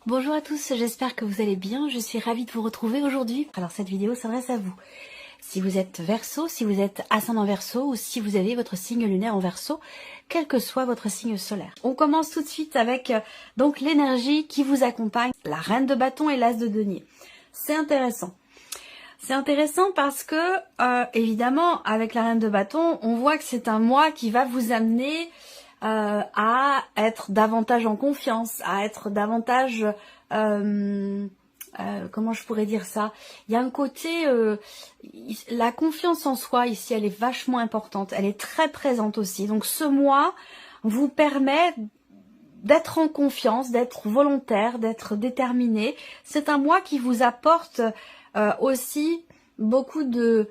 Bonjour à tous, j'espère que vous allez bien, je suis ravie de vous retrouver aujourd'hui. Alors cette vidéo s'adresse à vous. Si vous êtes Verseau, si vous êtes ascendant Verseau ou si vous avez votre signe lunaire en Verseau, quel que soit votre signe solaire. On commence tout de suite avec donc l'énergie qui vous accompagne, la reine de bâton et l'as de denier. C'est intéressant. C'est intéressant parce que, évidemment, avec la reine de bâton, on voit que c'est un mois qui va vous amener à être davantage en confiance, à être davantage... comment je pourrais dire ça? Il y a un côté... la confiance en soi, ici, elle est vachement importante. Elle est très présente aussi. Donc, ce mois vous permet d'être en confiance, d'être volontaire, d'être déterminé. C'est un mois qui vous apporte aussi beaucoup de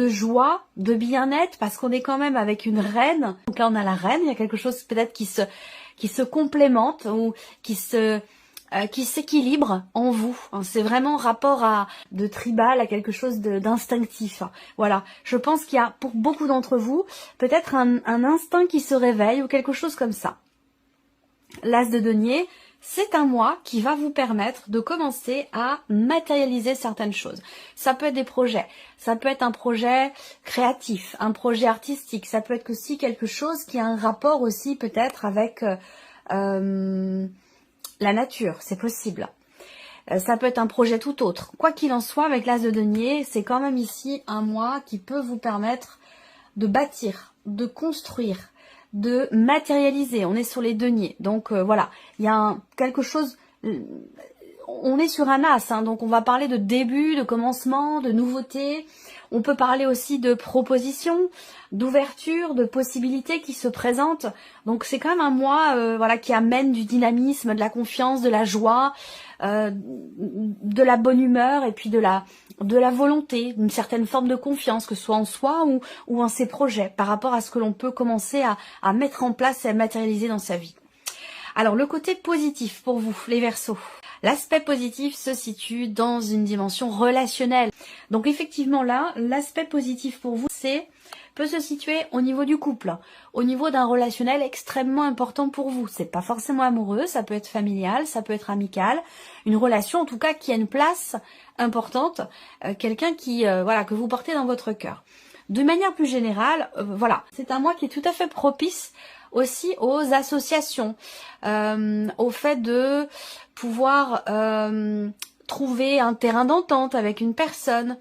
joie, de bien-être, parce qu'on est quand même avec une reine. Donc là, on a la reine, il y a quelque chose peut-être qui se complémente ou qui s'équilibre en vous. C'est vraiment rapport de tribal à quelque chose d'instinctif. Voilà. Je pense qu'il y a pour beaucoup d'entre vous peut-être un instinct qui se réveille ou quelque chose comme ça. L'as de denier, c'est un mois qui va vous permettre de commencer à matérialiser certaines choses. Ça peut être des projets, ça peut être un projet créatif, un projet artistique, ça peut être aussi quelque chose qui a un rapport aussi peut-être avec la nature, c'est possible. Ça peut être un projet tout autre. Quoi qu'il en soit, avec l'as de denier, c'est quand même ici un mois qui peut vous permettre de bâtir, de construire, de matérialiser. On est sur les deniers. Donc voilà, il y a quelque chose... On est sur un as, donc on va parler de début, de commencement, de nouveauté. On peut parler aussi de propositions, d'ouverture, de possibilités qui se présentent. Donc c'est quand même un mois voilà, qui amène du dynamisme, de la confiance, de la joie, de la bonne humeur et puis de la volonté, une certaine forme de confiance, que ce soit en soi ou en ses projets, par rapport à ce que l'on peut commencer à mettre en place et à matérialiser dans sa vie. Alors le côté positif pour vous, les Verseaux. L'aspect positif se situe dans une dimension relationnelle. Donc effectivement là, l'aspect positif pour vous, peut se situer au niveau du couple, au niveau d'un relationnel extrêmement important pour vous. C'est pas forcément amoureux, ça peut être familial, ça peut être amical, une relation en tout cas qui a une place importante, quelqu'un qui voilà, que vous portez dans votre cœur. De manière plus générale, voilà, c'est un mois qui est tout à fait propice aussi aux associations, au fait de pouvoir trouver un terrain d'entente avec une personne,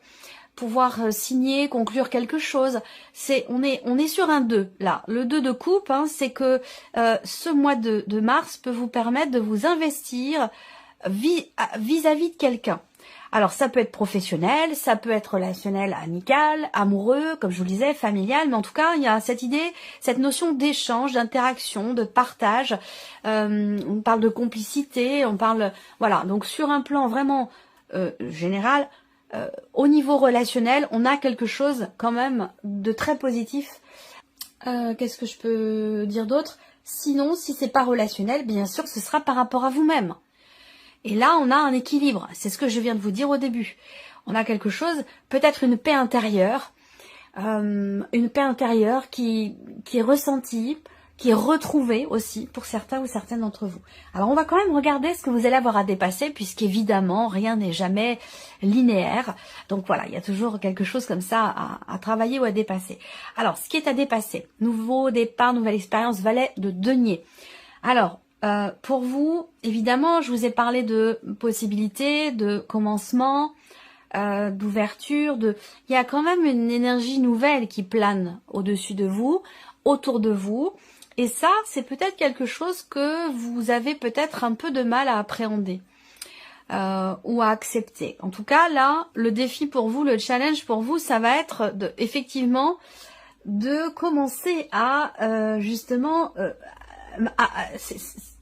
pouvoir signer, conclure quelque chose. On est sur un 2 là. Le 2 de coupe, c'est que ce mois de mars peut vous permettre de vous investir vis-à-vis de quelqu'un. Alors ça peut être professionnel, ça peut être relationnel, amical, amoureux, comme je vous le disais, familial, mais en tout cas il y a cette idée, cette notion d'échange, d'interaction, de partage. On parle de complicité, on parle, voilà, donc sur un plan vraiment général, au niveau relationnel, on a quelque chose quand même de très positif. Qu'est-ce que je peux dire d'autre? Sinon, si c'est pas relationnel, bien sûr, ce sera par rapport à vous-même. Et là, on a un équilibre. C'est ce que je viens de vous dire au début. On a quelque chose, peut-être une paix intérieure qui est ressentie, qui est retrouvée aussi pour certains ou certaines d'entre vous. Alors, on va quand même regarder ce que vous allez avoir à dépasser, puisqu'évidemment, rien n'est jamais linéaire. Donc voilà, il y a toujours quelque chose comme ça à travailler ou à dépasser. Alors, ce qui est à dépasser, nouveau départ, nouvelle expérience, valet de denier. Alors, pour vous, évidemment, je vous ai parlé de possibilités, de commencement, d'ouverture, il y a quand même une énergie nouvelle qui plane au-dessus de vous, autour de vous, et ça, c'est peut-être quelque chose que vous avez peut-être un peu de mal à appréhender ou à accepter. En tout cas, là, le défi pour vous, le challenge pour vous, ça va être effectivement de commencer à justement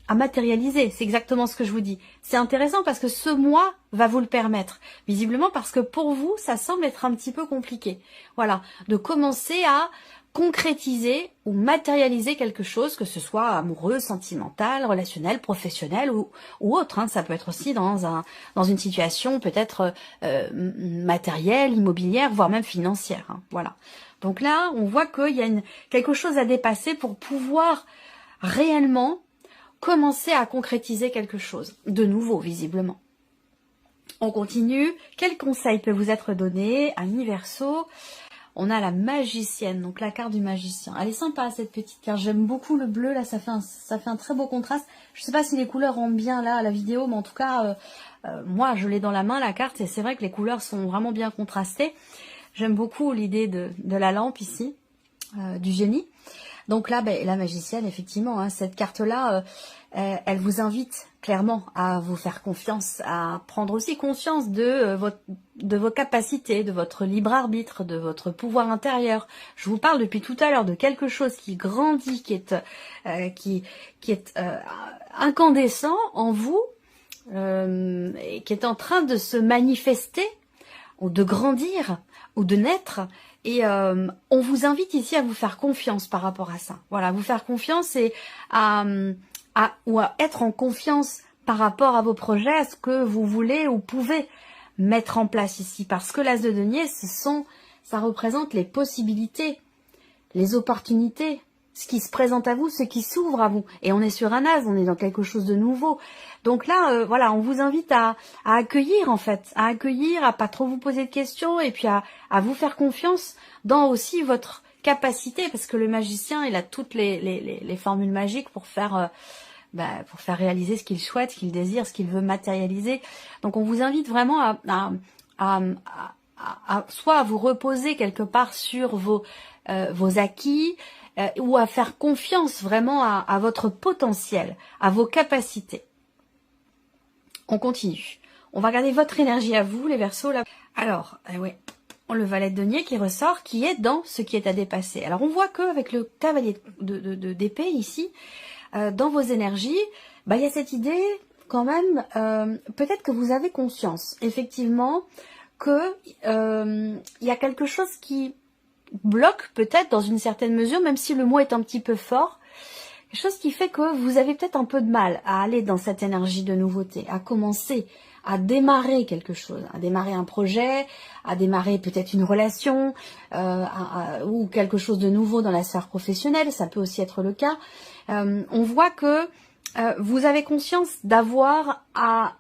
à matérialiser, c'est exactement ce que je vous dis. C'est intéressant parce que ce mois va vous le permettre, visiblement parce que pour vous, ça semble être un petit peu compliqué. Voilà, de commencer à concrétiser ou matérialiser quelque chose, que ce soit amoureux, sentimental, relationnel, professionnel ou autre. Ça peut être aussi dans une situation peut-être matérielle, immobilière, voire même financière. Voilà. Donc là, on voit qu'il y a quelque chose à dépasser pour pouvoir réellement commencer à concrétiser quelque chose de nouveau, visiblement. On continue. Quel conseil peut vous être donné, amis Verseau? On a la magicienne, donc la carte du magicien. Elle est sympa cette petite carte, j'aime beaucoup le bleu, là ça fait un très beau contraste. Je sais pas si les couleurs rendent bien là à la vidéo, mais en tout cas, moi je l'ai dans la main la carte, et c'est vrai que les couleurs sont vraiment bien contrastées. J'aime beaucoup l'idée de la lampe ici, du génie. Donc là, la magicienne, effectivement, hein, cette carte-là, elle vous invite clairement à vous faire confiance, à prendre aussi conscience de vos capacités, de votre libre arbitre, de votre pouvoir intérieur. Je vous parle depuis tout à l'heure de quelque chose qui grandit, qui est incandescent en vous, et qui est en train de se manifester, ou de grandir, ou de naître. Et on vous invite ici à vous faire confiance par rapport à ça. Voilà, vous faire confiance et à être en confiance par rapport à vos projets, à ce que vous voulez ou pouvez mettre en place ici. Parce que l'As de denier, ça représente les possibilités, les opportunités, ce qui se présente à vous, ce qui s'ouvre à vous. Et on est sur un As, on est dans quelque chose de nouveau. Donc là, voilà, on vous invite à accueillir en fait, à accueillir, à pas trop vous poser de questions et puis à vous faire confiance dans aussi votre capacité, parce que le magicien, il a toutes les formules magiques pour faire réaliser ce qu'il souhaite, ce qu'il désire, ce qu'il veut matérialiser. Donc on vous invite vraiment soit à vous reposer quelque part sur vos acquis, ou à faire confiance vraiment à votre potentiel, à vos capacités. On continue. On va regarder votre énergie à vous, les Verseaux. Là. Alors, ouais, le valet de denier qui ressort, qui est dans ce qui est à dépasser. Alors, on voit qu'avec le cavalier d'épée ici, dans vos énergies, il y a cette idée quand même, peut-être que vous avez conscience, effectivement, que y a quelque chose qui bloque peut-être dans une certaine mesure, même si le mot est un petit peu fort, quelque chose qui fait que vous avez peut-être un peu de mal à aller dans cette énergie de nouveauté, à commencer, à démarrer quelque chose, à démarrer un projet, à démarrer peut-être une relation, ou quelque chose de nouveau dans la sphère professionnelle, ça peut aussi être le cas. On voit que vous avez conscience d'avoir à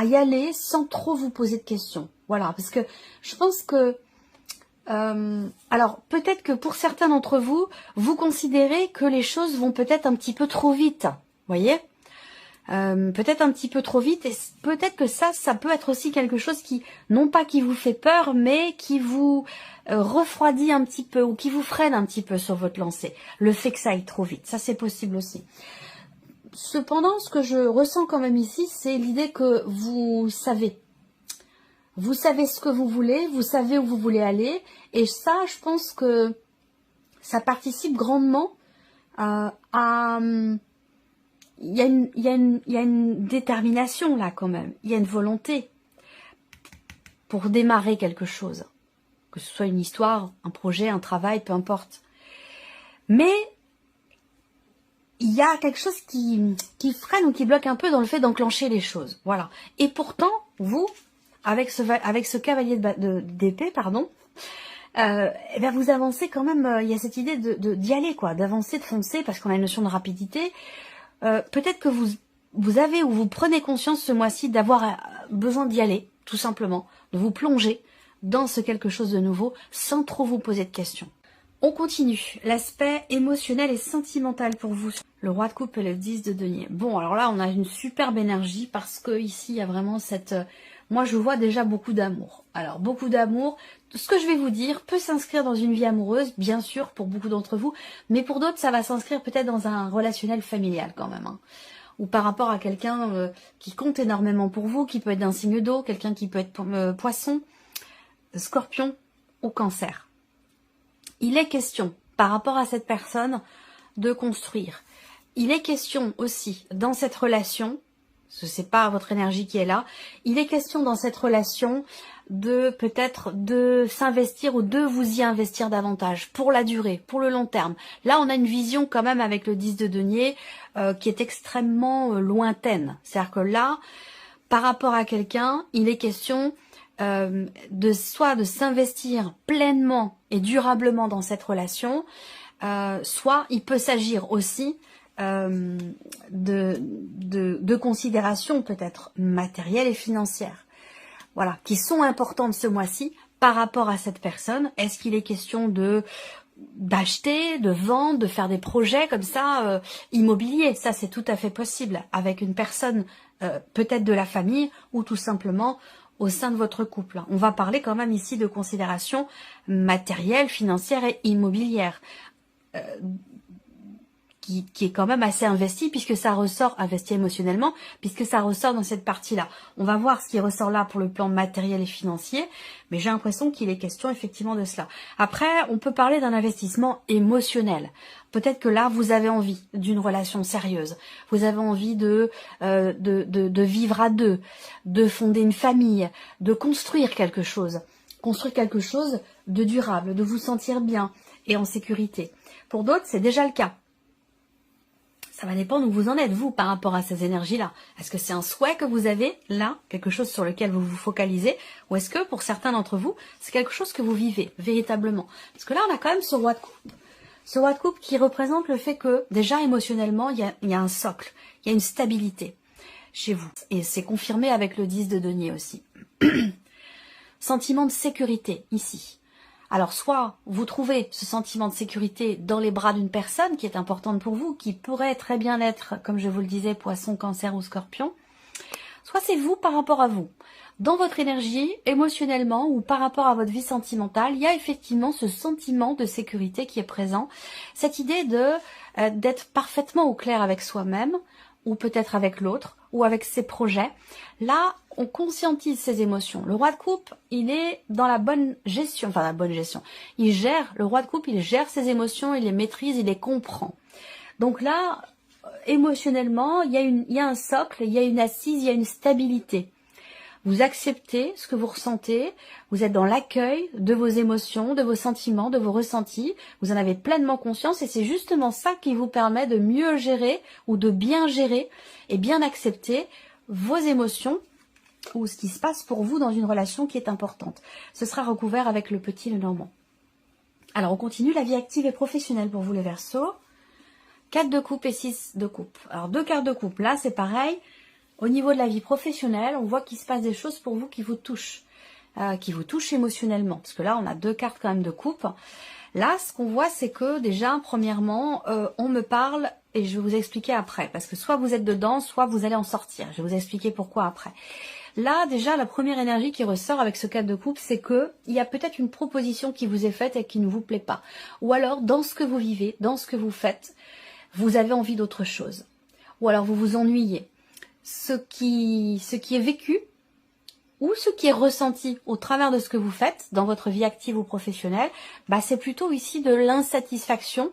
y aller sans trop vous poser de questions. Voilà, parce que je pense que alors peut-être que pour certains d'entre vous, vous considérez que les choses vont peut-être un petit peu trop vite, voyez, peut-être un petit peu trop vite, et peut-être que ça peut être aussi quelque chose qui, non pas qui vous fait peur, mais qui vous refroidit un petit peu, ou qui vous freine un petit peu sur votre lancée, le fait que ça aille trop vite, ça c'est possible aussi. Cependant, ce que je ressens quand même ici, c'est l'idée que vous savez ce que vous voulez, vous savez où vous voulez aller, et ça, je pense que ça participe grandement à... Il y a une détermination là quand même, il y a une volonté pour démarrer quelque chose, que ce soit une histoire, un projet, un travail, peu importe. Mais il y a quelque chose qui freine ou qui bloque un peu dans le fait d'enclencher les choses, voilà. Et pourtant, vous... avec ce cavalier d'épée, pardon, vous avancez quand même, il y a cette idée d'y aller, quoi, d'avancer, de foncer, parce qu'on a une notion de rapidité. Peut-être que vous avez ou vous prenez conscience ce mois-ci d'avoir besoin d'y aller, tout simplement, de vous plonger dans ce quelque chose de nouveau, sans trop vous poser de questions. On continue. L'aspect émotionnel et sentimental pour vous. Le roi de coupe et le 10 de denier. Bon, alors là, on a une superbe énergie parce que ici, il y a vraiment cette... Moi, je vois déjà beaucoup d'amour. Alors, beaucoup d'amour. Ce que je vais vous dire peut s'inscrire dans une vie amoureuse, bien sûr, pour beaucoup d'entre vous. Mais pour d'autres, ça va s'inscrire peut-être dans un relationnel familial quand même. Hein. Ou par rapport à quelqu'un qui compte énormément pour vous, qui peut être d'un signe d'eau, quelqu'un qui peut être poisson, scorpion ou cancer. Il est question, par rapport à cette personne, de construire. Il est question aussi, dans cette relation, ce n'est pas votre énergie qui est là, il est question dans cette relation de peut-être de s'investir ou de vous y investir davantage, pour la durée, pour le long terme. Là, on a une vision quand même avec le 10 de denier qui est extrêmement lointaine. C'est-à-dire que là, par rapport à quelqu'un, il est question... soit de s'investir pleinement et durablement dans cette relation, soit il peut s'agir aussi de considérations peut-être matérielles et financières, voilà, qui sont importantes ce mois-ci par rapport à cette personne. Est-ce qu'il est question d'acheter, de vendre, de faire des projets comme ça, immobiliers? Ça, c'est tout à fait possible avec une personne peut-être de la famille ou tout simplement au sein de votre couple. On va parler quand même ici de considérations matérielles, financières et immobilières. Qui est quand même assez investi puisque ça ressort, investi émotionnellement, puisque ça ressort dans cette partie-là. On va voir ce qui ressort là pour le plan matériel et financier, mais j'ai l'impression qu'il est question effectivement de cela. Après, on peut parler d'un investissement émotionnel. Peut-être que là, vous avez envie d'une relation sérieuse. Vous avez envie de vivre à deux, de fonder une famille, de construire quelque chose. Construire quelque chose de durable, de vous sentir bien et en sécurité. Pour d'autres, c'est déjà le cas. Ça va dépendre où vous en êtes, vous, par rapport à ces énergies-là. Est-ce que c'est un souhait que vous avez, là, quelque chose sur lequel vous vous focalisez, ou est-ce que, pour certains d'entre vous, c'est quelque chose que vous vivez, véritablement? Parce que là, on a quand même ce roi de coupe. Ce roi de coupe qui représente le fait que, déjà, émotionnellement, il y a un socle, il y a une stabilité chez vous. Et c'est confirmé avec le 10 de denier aussi. Sentiment de sécurité, ici. Alors, soit vous trouvez ce sentiment de sécurité dans les bras d'une personne qui est importante pour vous, qui pourrait très bien être, comme je vous le disais, poisson, cancer ou scorpion, soit c'est vous par rapport à vous. Dans votre énergie, émotionnellement ou par rapport à votre vie sentimentale, il y a effectivement ce sentiment de sécurité qui est présent, cette idée d'être parfaitement au clair avec soi-même, ou peut-être avec l'autre, ou avec ses projets. Là, on conscientise ses émotions. Le roi de coupe, il est dans la bonne gestion, enfin la bonne gestion. Il gère, le roi de coupe, il gère ses émotions, il les maîtrise, il les comprend. Donc là, émotionnellement, il y a un socle, il y a une assise, il y a une stabilité. Vous acceptez ce que vous ressentez, vous êtes dans l'accueil de vos émotions, de vos sentiments, de vos ressentis, vous en avez pleinement conscience et c'est justement ça qui vous permet de mieux gérer ou de bien gérer et bien accepter vos émotions ou ce qui se passe pour vous dans une relation qui est importante. Ce sera recouvert avec le petit Lenormand. Alors on continue, la vie active et professionnelle pour vous les Verseaux. 4 de coupe et 6 de coupe. Alors 2 cartes de coupe, là c'est pareil. Au niveau de la vie professionnelle, on voit qu'il se passe des choses pour vous qui vous touchent émotionnellement. Parce que là, on a 2 cartes quand même de coupe. Là, ce qu'on voit, c'est que déjà, premièrement, on me parle, et je vais vous expliquer après. Parce que soit vous êtes dedans, soit vous allez en sortir. Je vais vous expliquer pourquoi après. Là, déjà, la première énergie qui ressort avec ce 4 de coupe, c'est que il y a peut-être une proposition qui vous est faite et qui ne vous plaît pas. Ou alors, dans ce que vous vivez, dans ce que vous faites, vous avez envie d'autre chose. Ou alors, vous vous ennuyez. Ce qui est vécu ou ce qui est ressenti au travers de ce que vous faites dans votre vie active ou professionnelle, bah c'est plutôt ici de l'insatisfaction,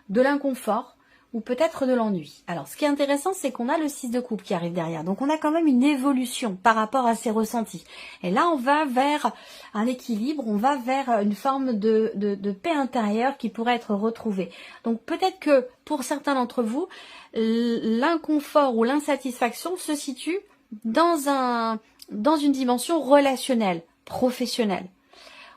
de l'inconfort ou peut-être de l'ennui. Alors ce qui est intéressant, c'est qu'on a le 6 de coupe qui arrive derrière. Donc on a quand même une évolution par rapport à ces ressentis. Et là, on va vers un équilibre, on va vers une forme de paix intérieure qui pourrait être retrouvée. Donc peut-être que pour certains d'entre vous, l'inconfort ou l'insatisfaction se situe dans une dimension relationnelle, professionnelle.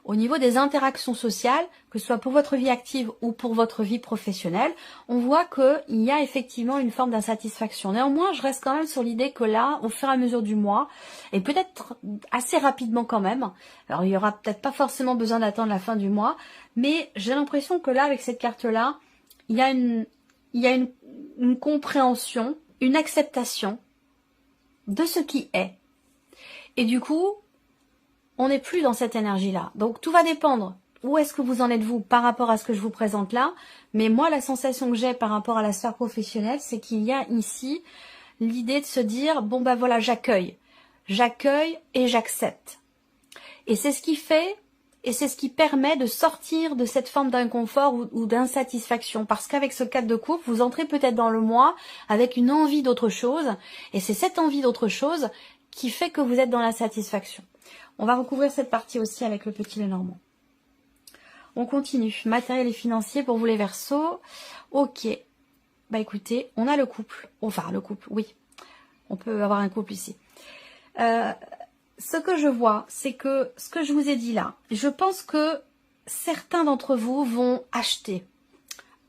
Au niveau des interactions sociales, que ce soit pour votre vie active ou pour votre vie professionnelle, on voit qu'il y a effectivement une forme d'insatisfaction. Néanmoins, je reste quand même sur l'idée que là, au fur et à mesure du mois, et peut-être assez rapidement quand même, alors il y aura peut-être pas forcément besoin d'attendre la fin du mois, mais j'ai l'impression que là, avec cette carte-là, il y a une compréhension, une acceptation de ce qui est. Et du coup, on n'est plus dans cette énergie-là. Donc tout va dépendre. Où est-ce que vous en êtes vous par rapport à ce que je vous présente là? Mais moi, la sensation que j'ai par rapport à la sphère professionnelle, c'est qu'il y a ici l'idée de se dire, bon ben voilà, j'accueille. J'accueille et j'accepte. Et c'est ce qui fait, et c'est ce qui permet de sortir de cette forme d'inconfort ou d'insatisfaction. Parce qu'avec ce 4 de coupe, vous entrez peut-être dans le mois avec une envie d'autre chose. Et c'est cette envie d'autre chose qui fait que vous êtes dans la satisfaction. On va recouvrir cette partie aussi avec le petit Lenormand. On continue. Matériel et financier pour vous les Verseaux. Ok. Bah écoutez, on a le couple. Enfin, le couple, oui. On peut avoir un couple ici. Ce que je vois, c'est que ce que je vous ai dit là, je pense que certains d'entre vous vont acheter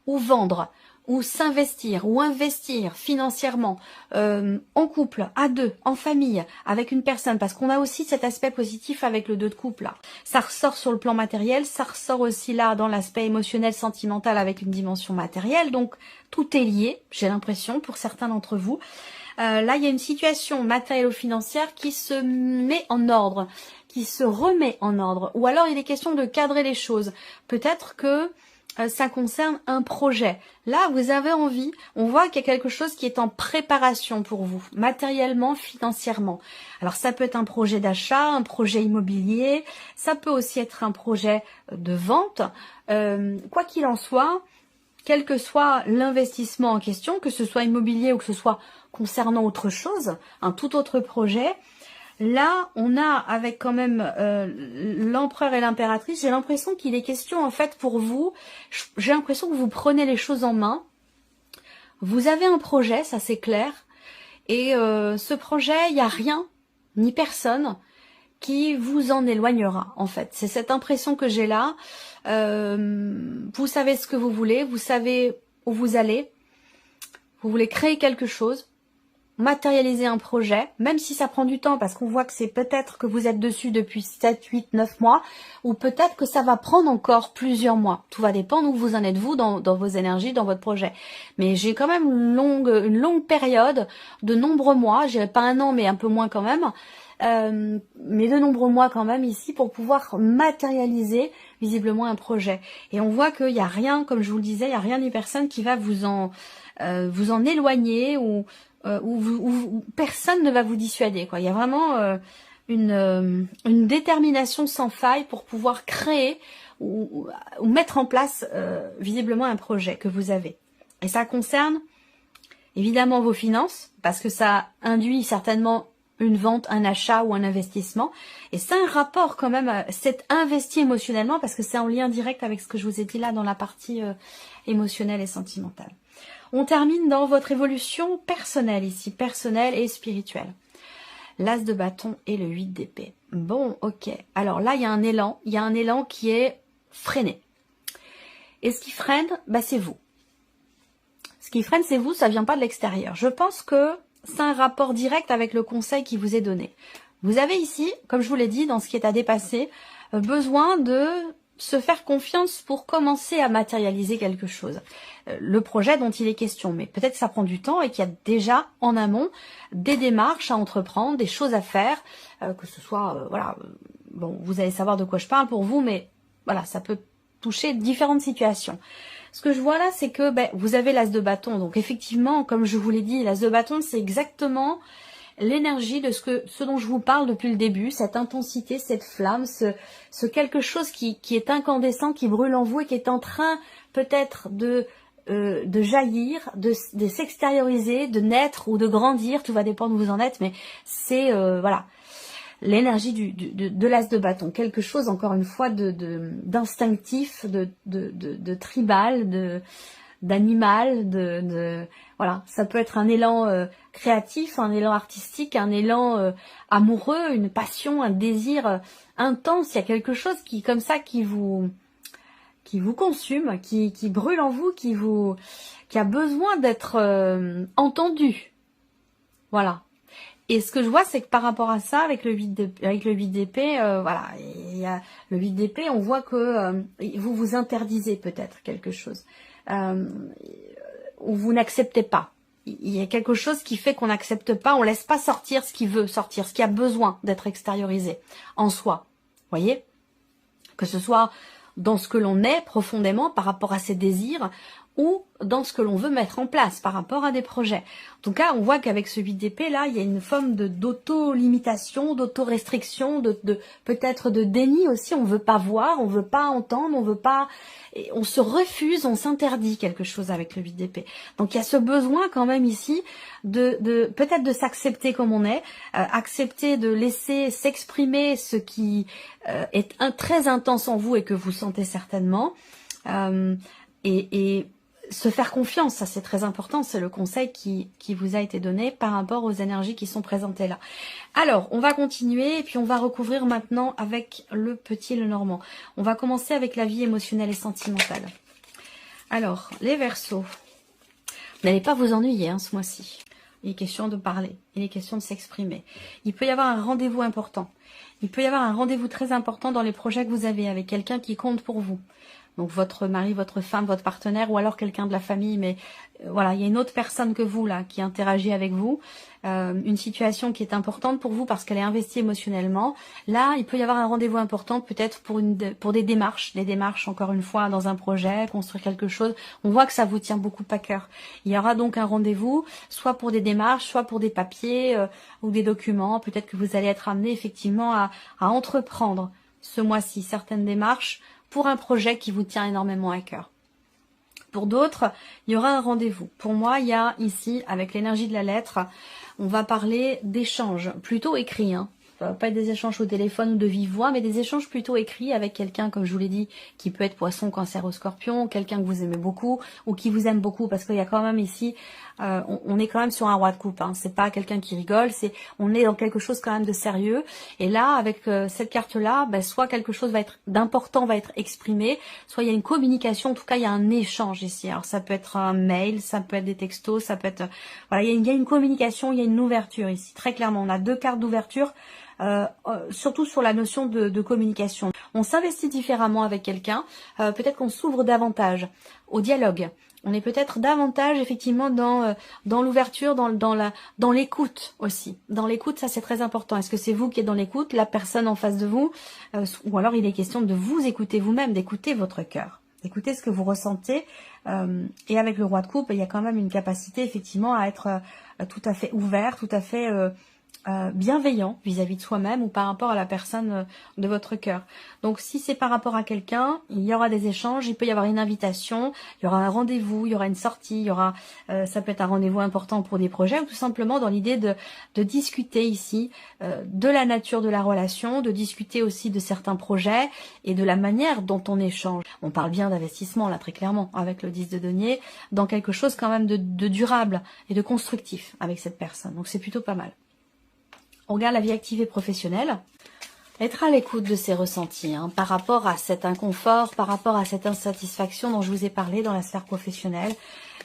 ou vendre ou s'investir, ou investir financièrement, en couple, à deux, en famille, avec une personne, parce qu'on a aussi cet aspect positif avec le 2 de couple là. Ça ressort sur le plan matériel, ça ressort aussi là dans l'aspect émotionnel, sentimental avec une dimension matérielle, donc tout est lié, j'ai l'impression, pour certains d'entre vous. Là, il y a une situation matérielo-financière qui se met en ordre, qui se remet en ordre, ou alors il est question de cadrer les choses. Peut-être que ça concerne un projet. Là, vous avez envie, on voit qu'il y a quelque chose qui est en préparation pour vous, matériellement, financièrement. Alors, ça peut être un projet d'achat, un projet immobilier, ça peut aussi être un projet de vente. Quoi qu'il en soit, quel que soit l'investissement en question, que ce soit immobilier ou que ce soit concernant autre chose, un tout autre projet, là, on a avec quand même l'empereur et l'impératrice, j'ai l'impression qu'il est question en fait pour vous, j'ai l'impression que vous prenez les choses en main, vous avez un projet, ça c'est clair, et ce projet, il n'y a rien, ni personne, qui vous en éloignera en fait. C'est cette impression que j'ai là, vous savez ce que vous voulez, vous savez où vous allez, vous voulez créer quelque chose, matérialiser un projet, même si ça prend du temps, parce qu'on voit que c'est peut-être que vous êtes dessus depuis 7, 8, 9 mois, ou peut-être que ça va prendre encore plusieurs mois. Tout va dépendre où vous en êtes vous dans vos énergies, dans votre projet. Mais j'ai quand même une longue période, de nombreux mois, je dirais pas un an, mais un peu moins quand même, mais de nombreux mois quand même ici pour pouvoir matérialiser visiblement un projet. Et on voit qu'il n'y a rien, comme je vous le disais, il n'y a rien ni personne qui va vous en éloigner ou où personne ne va vous dissuader, quoi. Il y a vraiment une détermination sans faille pour pouvoir créer ou mettre en place visiblement un projet que vous avez. Et ça concerne évidemment vos finances, parce que ça induit certainement une vente, un achat ou un investissement. Et c'est un rapport quand même, c'est investi émotionnellement, parce que c'est en lien direct avec ce que je vous ai dit là dans la partie émotionnelle et sentimentale. On termine dans votre évolution personnelle ici, personnelle et spirituelle. L'As de bâton et le 8 d'épée. Bon, ok. Alors là, il y a un élan qui est freiné. Et ce qui freine, bah, c'est vous. Ce qui freine, c'est vous, ça vient pas de l'extérieur. Je pense que c'est un rapport direct avec le conseil qui vous est donné. Vous avez ici, comme je vous l'ai dit, dans ce qui est à dépasser, besoin de se faire confiance pour commencer à matérialiser quelque chose. Le projet dont il est question, mais peut-être que ça prend du temps et qu'il y a déjà en amont des démarches à entreprendre, des choses à faire, que ce soit, voilà, bon, vous allez savoir de quoi je parle pour vous, mais voilà, ça peut toucher différentes situations. Ce que je vois là, c'est que vous avez l'As de bâton, donc effectivement, comme je vous l'ai dit, l'As de bâton, c'est exactement l'énergie de ce dont je vous parle depuis le début, cette intensité, cette flamme, ce quelque chose qui est incandescent, qui brûle en vous et qui est en train peut-être de jaillir, de s'extérioriser, de naître ou de grandir, tout va dépendre où vous en êtes, mais c'est voilà, l'énergie de l'As de bâton, quelque chose encore une fois d'instinctif, de tribal, d'animal, voilà, ça peut être un élan créatif, un élan artistique, un élan amoureux, une passion, un désir intense. Il y a quelque chose qui comme ça qui vous consume, qui brûle en vous, qui a besoin d'être entendu. Voilà. Et ce que je vois, c'est que par rapport à ça, avec le 8 d'épée, voilà, il y a le 8 d'épée, on voit que vous vous interdisez peut-être quelque chose. Où vous n'acceptez pas. Il y a quelque chose qui fait qu'on n'accepte pas, on laisse pas sortir ce qui veut sortir, ce qui a besoin d'être extériorisé en soi. Voyez? Que ce soit dans ce que l'on est profondément par rapport à ses désirs ou dans ce que l'on veut mettre en place par rapport à des projets. En tout cas, on voit qu'avec ce 8 d'épée là, il y a une forme d'auto-limitation, d'auto-restriction, peut-être de déni aussi. On veut pas voir, on veut pas entendre, on veut pas, on se refuse, on s'interdit quelque chose avec le 8 d'épée. Donc il y a ce besoin quand même ici peut-être de s'accepter comme on est, accepter de laisser s'exprimer ce qui est très intense en vous et que vous sentez certainement, et se faire confiance, ça c'est très important, c'est le conseil qui vous a été donné par rapport aux énergies qui sont présentées là. Alors, on va continuer et puis on va recouvrir maintenant avec le petit Lenormand. On va commencer avec la vie émotionnelle et sentimentale. Alors, les Verseaux. Vous n'allez pas vous ennuyer hein, ce mois-ci. Il est question de parler, il est question de s'exprimer. Il peut y avoir un rendez-vous important. Il peut y avoir un rendez-vous très important dans les projets que vous avez avec quelqu'un qui compte pour vous. Donc votre mari, votre femme, votre partenaire ou alors quelqu'un de la famille. Mais voilà, il y a une autre personne que vous là qui interagit avec vous. Une situation qui est importante pour vous parce qu'elle est investie émotionnellement. Là, il peut y avoir un rendez-vous important peut-être pour des démarches encore une fois dans un projet, construire quelque chose. On voit que ça vous tient beaucoup à cœur. Il y aura donc un rendez-vous, soit pour des démarches, soit pour des papiers ou des documents. Peut-être que vous allez être amené effectivement à entreprendre ce mois-ci certaines démarches pour un projet qui vous tient énormément à cœur. Pour d'autres, il y aura un rendez-vous. Pour moi, il y a ici, avec l'énergie de la lettre, on va parler d'échanges, plutôt écrits. Ça va pas être des échanges au téléphone ou de vive voix, mais des échanges plutôt écrits avec quelqu'un, comme je vous l'ai dit, qui peut être poisson, cancer ou scorpion, quelqu'un que vous aimez beaucoup ou qui vous aime beaucoup, parce qu'il y a quand même ici, on est quand même sur un roi de coupe. Hein. C'est pas quelqu'un qui rigole, on est dans quelque chose quand même de sérieux. Et là, avec cette carte-là, soit quelque chose d'important va être exprimé, soit il y a une communication, en tout cas il y a un échange ici. Alors ça peut être un mail, ça peut être des textos, ça peut être... Voilà, il y a une communication, il y a une ouverture ici, très clairement. On a deux cartes d'ouverture. Surtout sur la notion de communication. On s'investit différemment avec quelqu'un, peut-être qu'on s'ouvre davantage au dialogue. On est peut-être davantage effectivement dans l'ouverture, dans l'écoute aussi. Dans l'écoute, ça c'est très important. Est-ce que c'est vous qui êtes dans l'écoute, la personne en face de vous, ou alors il est question de vous écouter vous-même, d'écouter votre cœur, d'écouter ce que vous ressentez. Et avec le roi de coupe, il y a quand même une capacité effectivement à être tout à fait ouvert, tout à fait... bienveillant vis-à-vis de soi-même ou par rapport à la personne de votre cœur. Donc si c'est par rapport à quelqu'un, il y aura des échanges, il peut y avoir une invitation, il y aura un rendez-vous, il y aura une sortie, il y aura ça peut être un rendez-vous important pour des projets ou tout simplement dans l'idée de discuter ici de la nature de la relation, de discuter aussi de certains projets et de la manière dont on échange. On parle bien d'investissement là très clairement avec le 10 de denier, dans quelque chose quand même de durable et de constructif avec cette personne. Donc c'est plutôt pas mal. On regarde la vie active et professionnelle. Être à l'écoute de ses ressentis par rapport à cet inconfort, par rapport à cette insatisfaction dont je vous ai parlé dans la sphère professionnelle.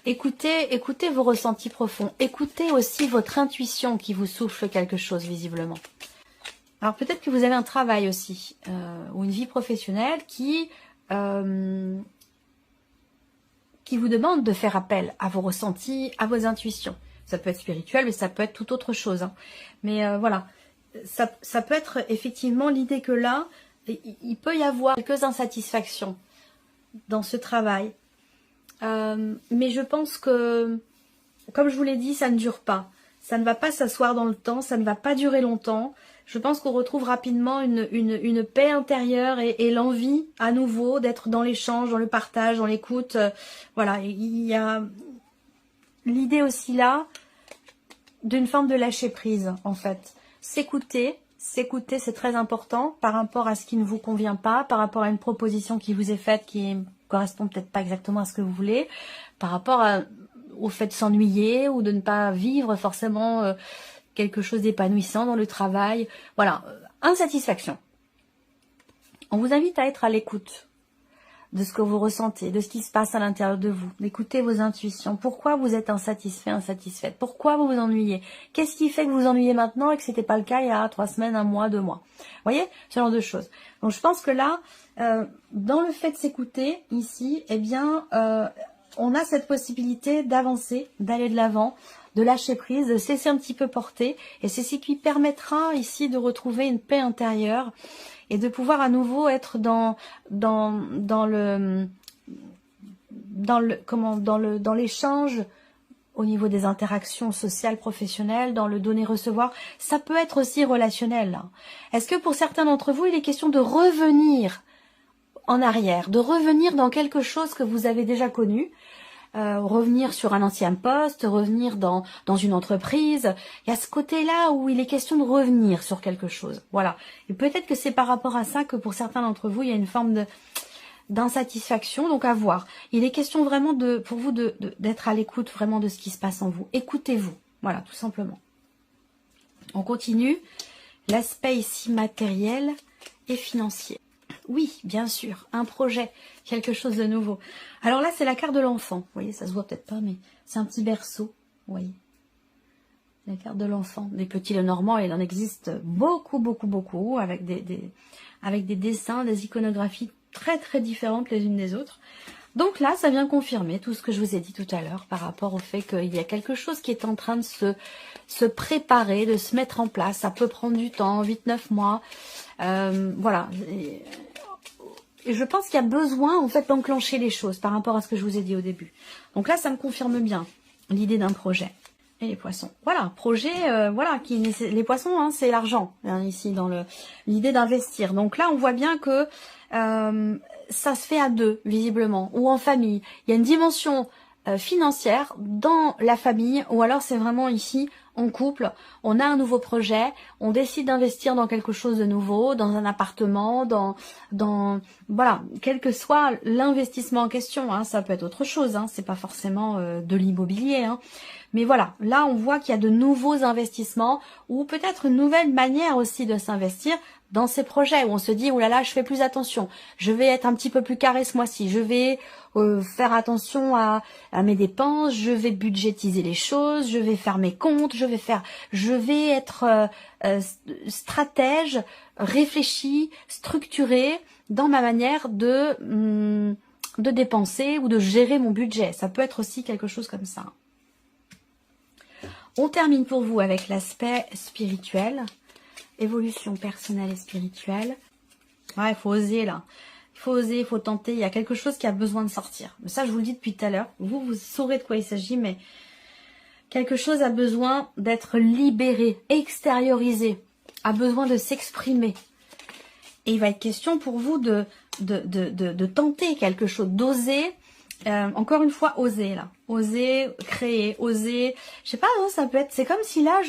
Écoutez vos ressentis profonds. Écoutez aussi votre intuition qui vous souffle quelque chose visiblement. Alors peut-être que vous avez un travail aussi ou une vie professionnelle qui vous demande de faire appel à vos ressentis, à vos intuitions. Ça peut être spirituel, mais ça peut être tout autre chose. Mais voilà, ça peut être effectivement l'idée que là, il peut y avoir quelques insatisfactions dans ce travail. Mais je pense que, comme je vous l'ai dit, ça ne dure pas. Ça ne va pas s'asseoir dans le temps, ça ne va pas durer longtemps. Je pense qu'on retrouve rapidement une paix intérieure et l'envie à nouveau d'être dans l'échange, dans le partage, dans l'écoute. Voilà, il y a... L'idée aussi là, d'une forme de lâcher prise en fait. S'écouter, c'est très important par rapport à ce qui ne vous convient pas, par rapport à une proposition qui vous est faite qui ne correspond peut-être pas exactement à ce que vous voulez, par rapport au fait de s'ennuyer ou de ne pas vivre forcément quelque chose d'épanouissant dans le travail. Voilà, insatisfaction. On vous invite à être à l'écoute de ce que vous ressentez, de ce qui se passe à l'intérieur de vous, d'écouter vos intuitions. Pourquoi vous êtes insatisfait, insatisfaite? Pourquoi vous vous ennuyez? Qu'est-ce qui fait que vous vous ennuyez maintenant et que c'était pas le cas il y a 3 semaines, 1 mois, 2 mois? Vous voyez, ce genre de choses. Donc je pense que là, dans le fait de s'écouter ici, eh bien, on a cette possibilité d'avancer, d'aller de l'avant, de lâcher prise, de se laisser un petit peu porter. Et c'est ce qui permettra ici de retrouver une paix intérieure et de pouvoir à nouveau être dans l'échange au niveau des interactions sociales, professionnelles, dans le donner-recevoir. Ça peut être aussi relationnel. Est-ce que pour certains d'entre vous, il est question de revenir en arrière, de revenir dans quelque chose que vous avez déjà connu, revenir sur un ancien poste, revenir dans une entreprise. Il y a ce côté-là où il est question de revenir sur quelque chose. Voilà. Et peut-être que c'est par rapport à ça que pour certains d'entre vous, il y a une forme d'insatisfaction. Donc à voir. Il est question vraiment pour vous d'être à l'écoute vraiment de ce qui se passe en vous. Écoutez-vous. Voilà, tout simplement. On continue. L'aspect ici matériel et financier. Oui, bien sûr, un projet, quelque chose de nouveau. Alors là, c'est la carte de l'enfant. Vous voyez, ça se voit peut-être pas, mais c'est un petit berceau. Vous voyez, la carte de l'enfant. Des petits Lenormand, il en existe beaucoup, beaucoup, beaucoup, avec avec des dessins, des iconographies très, très différentes les unes des autres. Donc là, ça vient confirmer tout ce que je vous ai dit tout à l'heure par rapport au fait qu'il y a quelque chose qui est en train de se préparer, de se mettre en place. Ça peut prendre du temps, 8-9 mois. Voilà. Et je pense qu'il y a besoin en fait d'enclencher les choses par rapport à ce que je vous ai dit au début. Donc là, ça me confirme bien l'idée d'un projet. Et les poissons. Voilà, projet, voilà, les poissons, hein, c'est l'argent, hein, ici, dans l'idée d'investir. Donc là, on voit bien que ça se fait à deux, visiblement, ou en famille. Il y a une dimension financière dans la famille, ou alors c'est vraiment ici, en couple, on a un nouveau projet, on décide d'investir dans quelque chose de nouveau, dans un appartement, voilà, quel que soit l'investissement en question, hein, ça peut être autre chose, hein, c'est pas forcément de l'immobilier, hein. Mais voilà, là on voit qu'il y a de nouveaux investissements ou peut-être une nouvelle manière aussi de s'investir dans ces projets où on se dit, oh là là, je fais plus attention, je vais être un petit peu plus carré ce mois-ci, je vais faire attention à mes dépenses, je vais budgétiser les choses, je vais faire mes comptes, je vais être stratège, réfléchi, structuré dans ma manière de dépenser ou de gérer mon budget. Ça peut être aussi quelque chose comme ça. On termine pour vous avec l'aspect spirituel, évolution personnelle et spirituelle. Ouais, il faut oser là. Il faut oser, il faut tenter. Il y a quelque chose qui a besoin de sortir. Mais ça, je vous le dis depuis tout à l'heure. Vous saurez de quoi il s'agit, mais quelque chose a besoin d'être libéré, extériorisé, a besoin de s'exprimer. Et il va être question pour vous de tenter quelque chose, d'oser. Encore une fois, oser là, oser créer, oser, je sais pas, hein, ça peut être, c'est comme si là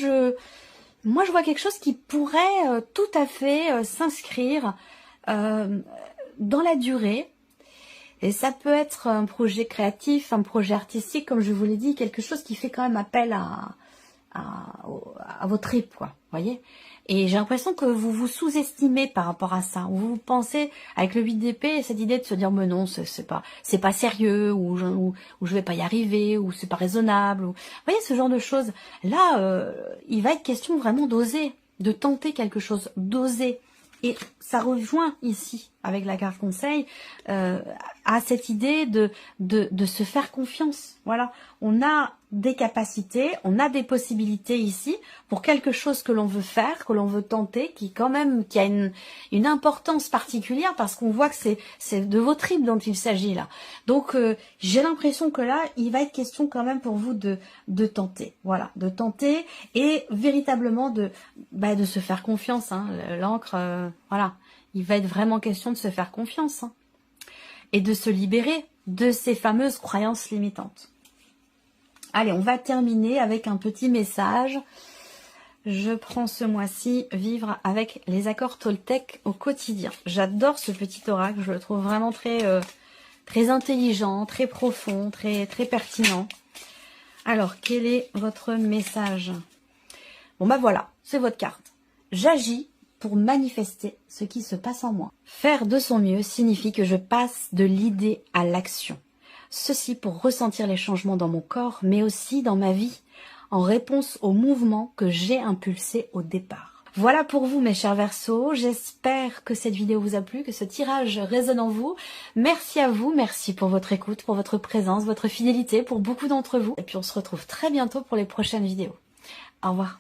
moi je vois quelque chose qui pourrait tout à fait s'inscrire dans la durée, et ça peut être un projet créatif, un projet artistique, comme je vous l'ai dit, quelque chose qui fait quand même appel à vos tripes, quoi, voyez. Et j'ai l'impression que vous vous sous-estimez par rapport à ça. Vous pensez, avec le 8 d'épée, cette idée de se dire, mais non, c'est pas sérieux, ou je vais pas y arriver, ou c'est pas raisonnable. Vous voyez, ce genre de choses. Là, il va être question vraiment d'oser, de tenter quelque chose, d'oser. Et ça rejoint ici, avec la carte conseil, à cette idée de se faire confiance. Voilà, on a des capacités, on a des possibilités ici pour quelque chose que l'on veut faire, que l'on veut tenter, qui a une importance particulière parce qu'on voit que c'est de vos tripes dont il s'agit là. Donc j'ai l'impression que là, il va être question quand même pour vous de tenter. Voilà, de tenter et véritablement de se faire confiance. Hein. L'encre, voilà, il va être vraiment question de se faire confiance, hein, et de se libérer de ces fameuses croyances limitantes. Allez, on va terminer avec un petit message. Je prends ce mois-ci vivre avec les accords Toltec au quotidien. J'adore ce petit oracle, je le trouve vraiment très intelligent, très profond, très pertinent. Alors, quel est votre message? Bon bah voilà, c'est votre carte. J'agis pour manifester ce qui se passe en moi. Faire de son mieux signifie que je passe de l'idée à l'action. Ceci pour ressentir les changements dans mon corps, mais aussi dans ma vie, en réponse aux mouvements que j'ai impulsés au départ. Voilà pour vous mes chers Verseaux, j'espère que cette vidéo vous a plu, que ce tirage résonne en vous. Merci à vous, merci pour votre écoute, pour votre présence, votre fidélité, pour beaucoup d'entre vous. Et puis on se retrouve très bientôt pour les prochaines vidéos. Au revoir.